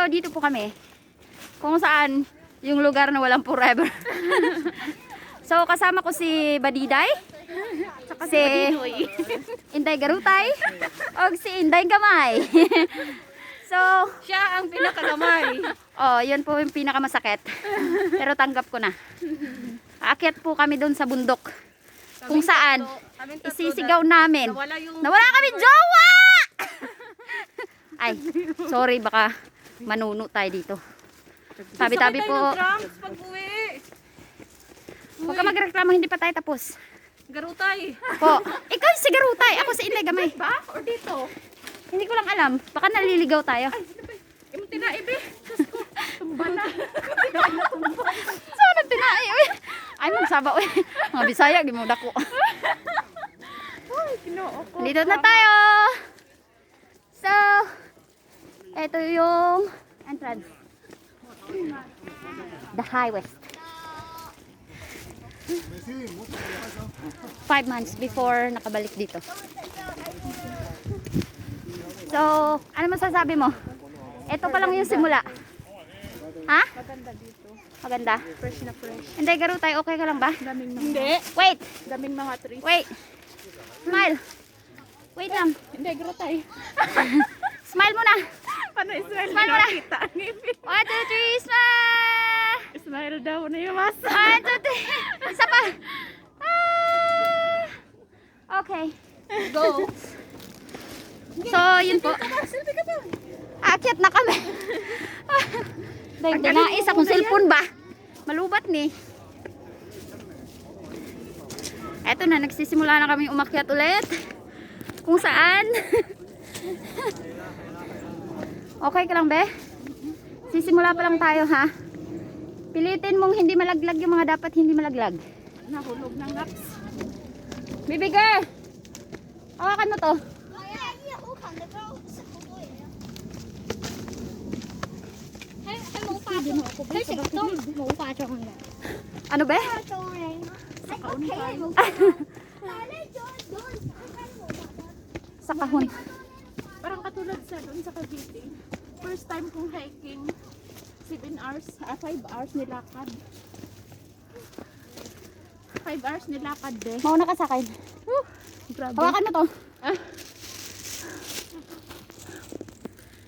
dito po kami. Kung saan yung lugar na walang forever. So kasama ko si Badiday, si Inday Garutay, o si Inday Gamay. So Siya ang pinakagamay. oh, yun po yung pinakamasakit. Pero tanggap ko na. Aakyat po kami doon sa bundok. Kung saan isisigaw namin. Nawala kami jowa! Ay, sorry, baka manuno tayo dito. Tabi-tabi po. Huwag ka magreklamo, hindi pa tayo tapos. Garutay. Po, ikaw si Garutay, ako si Inday Gamay. Ba? Or dito? Hindi ko lang alam, baka naliligaw tayo. Yung tinaibi. Diyos ko. Tumba na. So, nagtinai, uy. Ay, magsaba, uy. Mga Bisaya, gimuda ko. Ay, kinoo ko. Dito na tayo. So, ito yung entrance. The High West. 5 months before nakabalik dito. So, ano masasabi mo? Ito pa lang yung simula. Ha? Maganda dito. Maganda. Fresh na fresh. Hindi, Garutay, okay ka lang ba? Daming mga... Hindi. Wait! Daming mga trees. Wait! Smile! Wait lang. Hindi, garutay. Smile muna! Paano Israel? Smile mo na. Nakita ang ngipin. 1, 2, 3, smile! Smile daw na yung masa. 1, 2, 3. Isa pa. Ah. Okay. Go. So, yun po. Selfie ka pa. Aakyat na kami. Dahil dinais akong cellphone ba? Malubat ni. Eto na, nagsisimula na kami umakyat ulit. Kung saan. Okay ka lang, be? Sisimula pa lang tayo, ha? Pilitin mong hindi malaglag yung mga dapat hindi malaglag. Nahulog ng naps. Baby girl! Hawakan mo to. Ano ba? Sa kahon. Parang katulad sa doon sa Cavite. First time kong hiking. 7 hours, 5 hours nilakad. 5 hours nilakad eh. Mauna ka sa akin. Grabe. Hawakan mo to. Ah.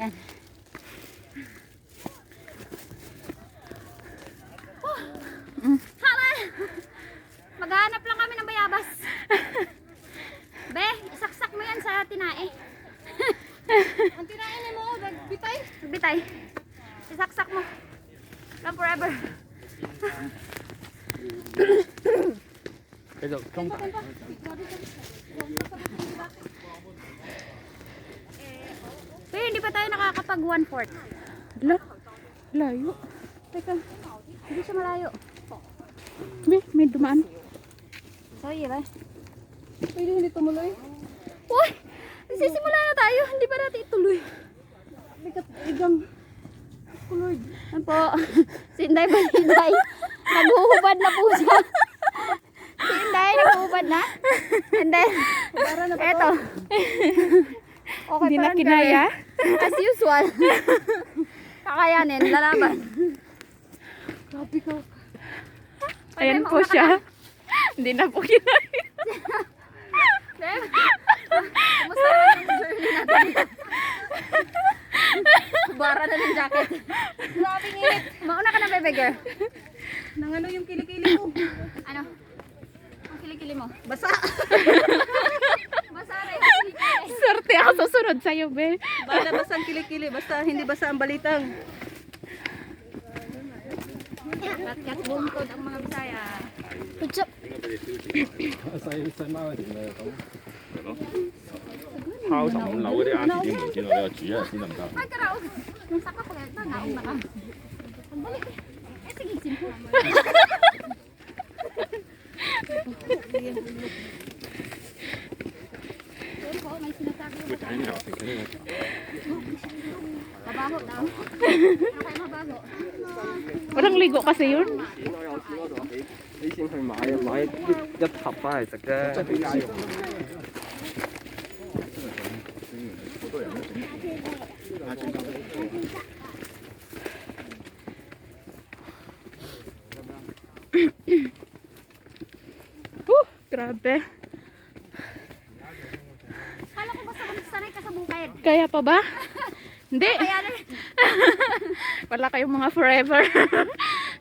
Yan. Hala! Maghanap lang kami ng bayabas. Be, isaksak mo yan sa tinae. Ang tinae ni mo, bitay? Bitay. Isaksak mo. Lang forever. Pero hindi pa tayo nakakapag 1/4. Layo. Teka, hindi siya malayo. May dumaan. So, iya ba? Pwede hindi tumuloy. Uy! Nagsisimula na tayo. Hindi pa natin ituloy. Igang Lord. Ano po? Si Inday Baliday. Naghuhubad na po siya. Si Inday naghuhubad na. And then, eto. Okay, Hindi na parang kinaya. gawin. As usual. Kakayanin. Lalaban. Grabe ka. Ayan po mauna ka siya. Hindi na po kinaya. Dem, kumusta naman yung journey natin? Bara na ng jacket. Grabe init. Mauna ka na, bebe girl. Nang ano yung kilikili mo? Ano? Ang kilikili mo? Basa. Basa rin. Kilikili. Swerte ako susunod sa'yo, be. Bala basta ang kilikili. Basta hindi basa ang balitang. Kat bungkod ang mga Bisaya. Kutsap. 拋沉樓嗰啲啱先見到你個主人先得唔得？ Ay, karaog. Saka ko yan. Naong na ka. Ang balik. Eh, sige, simple. Pero po, may sinasabi會睇你學食嗰啲。 Mabaho daw. Ano kayo mabaho? Walang ligo kasi yun. 你先去買啊，買一盒翻嚟食啫。即係俾家用。Grabe. Kala ko basta sanay ka sa bukid. Kaya pa ba? Hindi. Kaya na. Wala kayong mga forever.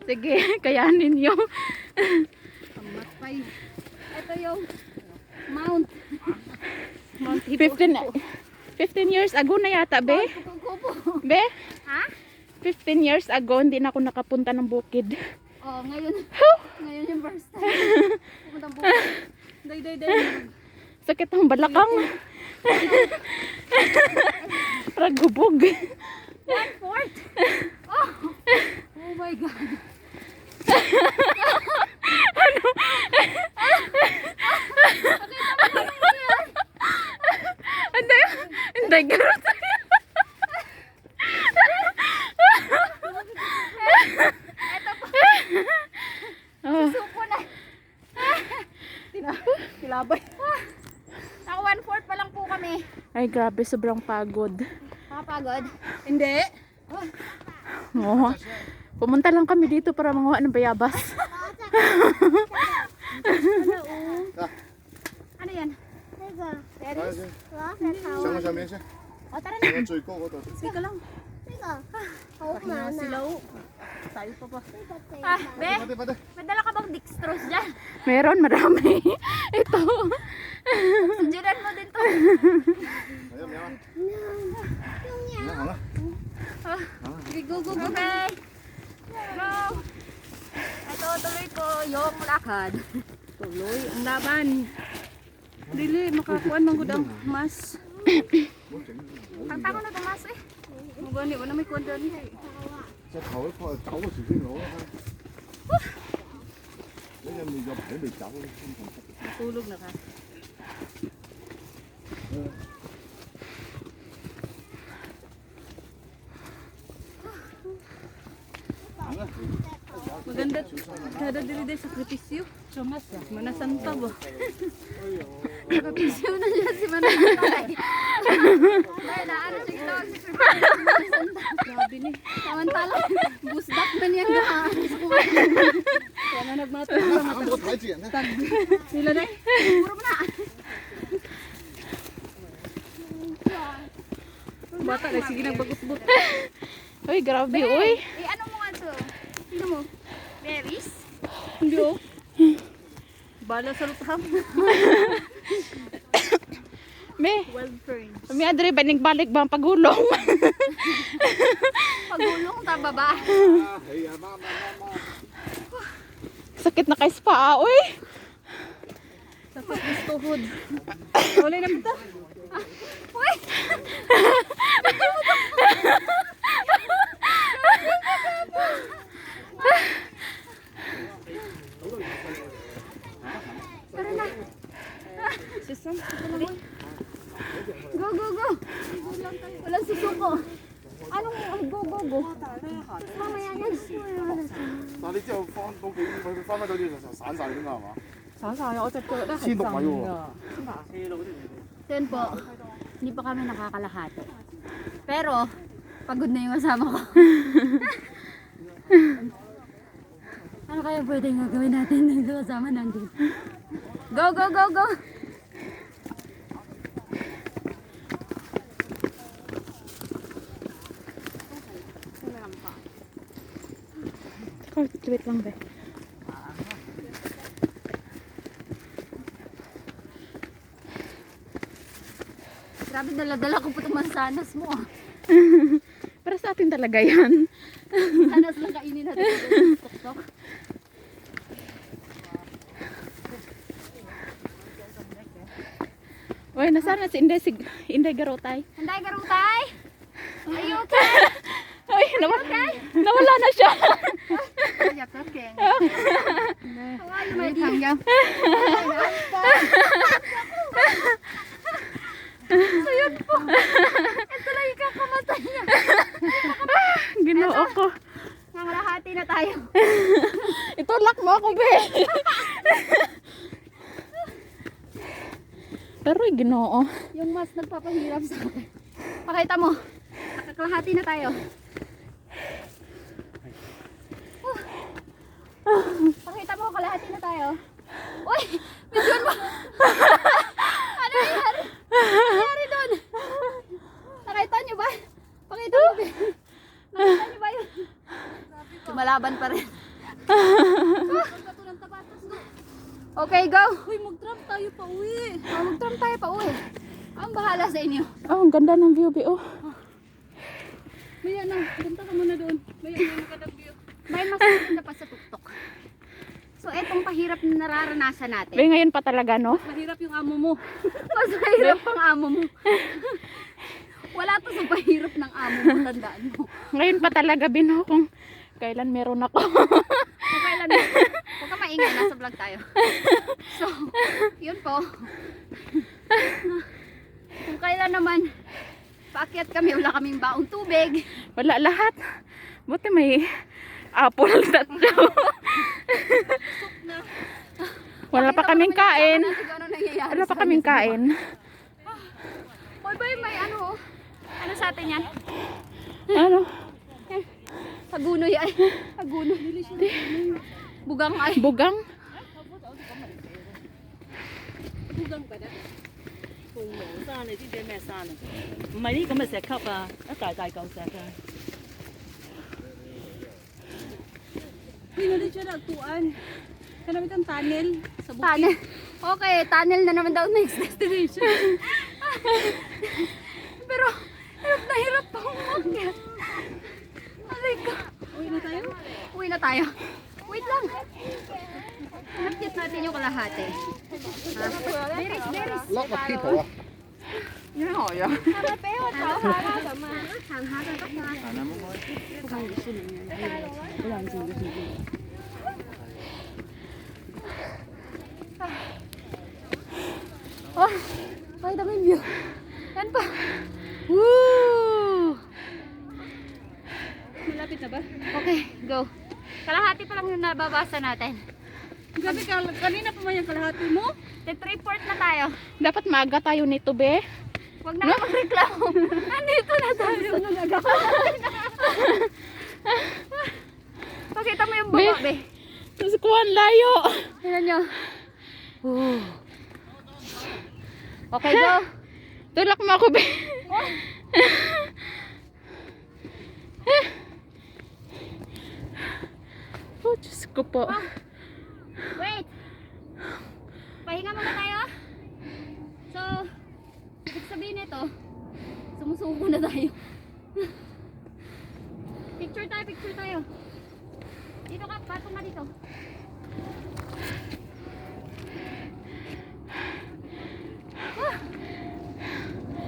Sige, kayanin nyo. Matpay. Ito yung Mount. 15 years ago na yata, be? Kukupo. Be? Ha? 15 years ago, hindi na ako nakapunta ng bukid. Oh, ngayon. Ngayon yung first time. Pupuntang bukid. Day. Sakit ang balakang. Ragubog. 1/4. Oh. Oh my God. Hindi, garot. Ito po. Oh, Suko na. kilabay. Ako 1/4 pa lang po kami. Ay, grabe, sobrang pagod. Nakapagod? Hindi. Oh. Pumunta lang kami dito para manguha ng bayabas. Ano yan? Đấy, sang下面先， O, tara 那 na. 个最高嗰度。 Sige lang. Silaw. Ah, be, 快啲快啲！ may dala ka bang dextrose dyan? Meron, marami. Ito. Sujudan mo din to. 嚟啊，唔要啊！好啦， Sige, go. Okay. Go. Ito, tuloy ko yung lakad. Tuloy ang laban. Dili, makakuan man gud ang mas. Tagta ko na tumas eh. Magani, wala may kuan dali. 隻頭一個走嗰時先攞啦。你有冇個牌未走？ Tulog na ka. Maganda kada dili sakripisyo. Sumas ya. Manasanta ba? Nakapisyo na siya si Manatay. Dahil naano siya gitawag si Kirby. Grabe ni. Samantala, busdak na niya nga. Kaya na nagmato. 行個牌子人咧， Sila na. Puro mo na. Bata na sige nagbagot-but. Uy, grabe uy. Eh, ano mo nga to? Sino mo? Berries? Hindi oh. Bala sa lutham. Me, Wild ferns. Ano may adre ba balik ba ang pagulong? Pagulong ta baba. Sakit na kay spa, uy. Sakit ng tuhod. Wala na kita. Uy! Tara na. Sisam, Go. Walang susuko. Anong go? Mamaya yan. 但係你之後翻到幾佢翻返到呢度就散晒㗎嘛係嘛？散晒我隻腳咧係先六位喎。 Yun po, hindi pa kami nakakalahati. Pero, pagod na yung kasama ko. Ano kaya pwedeng gagawin natin ng kasama natin? Go! Wait lang ba? Grabe, dala-dala ko po itong mansanas mo. Para sa atin talaga yan. Sanas lang kainin natin sa tuktok. Uy, nasaan na si Inday Garotay? Handay, garutay! Are you okay? Uy, nawala na siya. How are you, my dear? So yun po. Ito lang yung kakamatay niya. Ginoo ko. Nangalahati na tayo. Itulak mo ako, be. Pero ginoo. Yung mas nagpapahirap sa akin. Pakita mo. Nakakalahati na tayo. Pakita mo, kalahati na tayo. Uy! Bidyon mo. Ano nangyari? Ano nangyari doon? Nakita niyo ba? Pakita mo. Nakita niyo ba yun? Lumalaban pa rin. Okay, go. Uy, mag-tram tayo pa uwi. Mag-tram tayo pa uwi. Ang bahala sa inyo. Oh, ang ganda ng view, oh. Maya na, punta ka muna doon. Maya na magandang view. May mas maganda pa sa tuktok. So, etong pahirap na nararanasan natin. Be, ngayon pa talaga, no? Mahirap yung amo mo. Mas mahirap pang amo mo. Wala to sa pahirap ng amo mo, tandaan mo. Ngayon pa talaga, Bino, kung kailan meron ako. Kung kailan, huwag ka maingay, nasa vlog tayo. So, yun po. Kung kailan naman, paakyat kami, wala kaming baong tubig. Wala lahat. Buti may apple tatlo. Wala pa kaming kain. Wala pa kaming kain. Boy, boy, may ano, ano sa atin yan? Ano? Hagunoy ay. Hagunoy. Bugang ay. Bugang? Bugang pa na. 生你知唔知咩生啊？唔係呢咁嘅石級啊，一大大嚿石啊！ Hindi siya nagtuan. Kanami kang tunnel sa bukid. Tunnel. Okay, tunnel na naman daw next destination. Pero, hirap na hirap pa umakyat. Aray ko. Uwi na tayo? Uwi na tayo. Wait lang. Inakyat natin yung kalahati. Beris, beris. lot of people. Oh, pakita mo yung view. Yan pa. Woo! Malapit na ba? Okay, go. Kalahati pa lang yung nababasa natin. Gabi ka, kanina pa man yung kalahati mo? Report na tayo. Dapat maaga tayo nito, be. Huwag na magreklamo. Nandito na tayo. Pakita mo yung baba, be. Mas kuhan layo. Tignan nyo. Okay, go. Tulak mo ako, be. Oh, Diyos ko po. Wait. Pahinga muna tayo. So, ibig sabihin nito, sumusuko na tayo. Picture tayo, picture tayo. Dito ka, patong ka dito.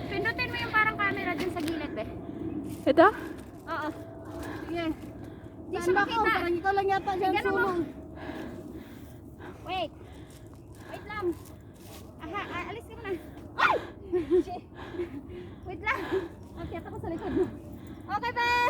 Pindutin mo yung parang camera dun sa gilid, be. Ito? Oo. Sige. Di siya makita. Parang ikaw lang yata dyan Ganun mo. sulong. Wait. Wait lang. Aha, alis ka muna. Wait lang. Okay, ako sa likod mo. Okay, be.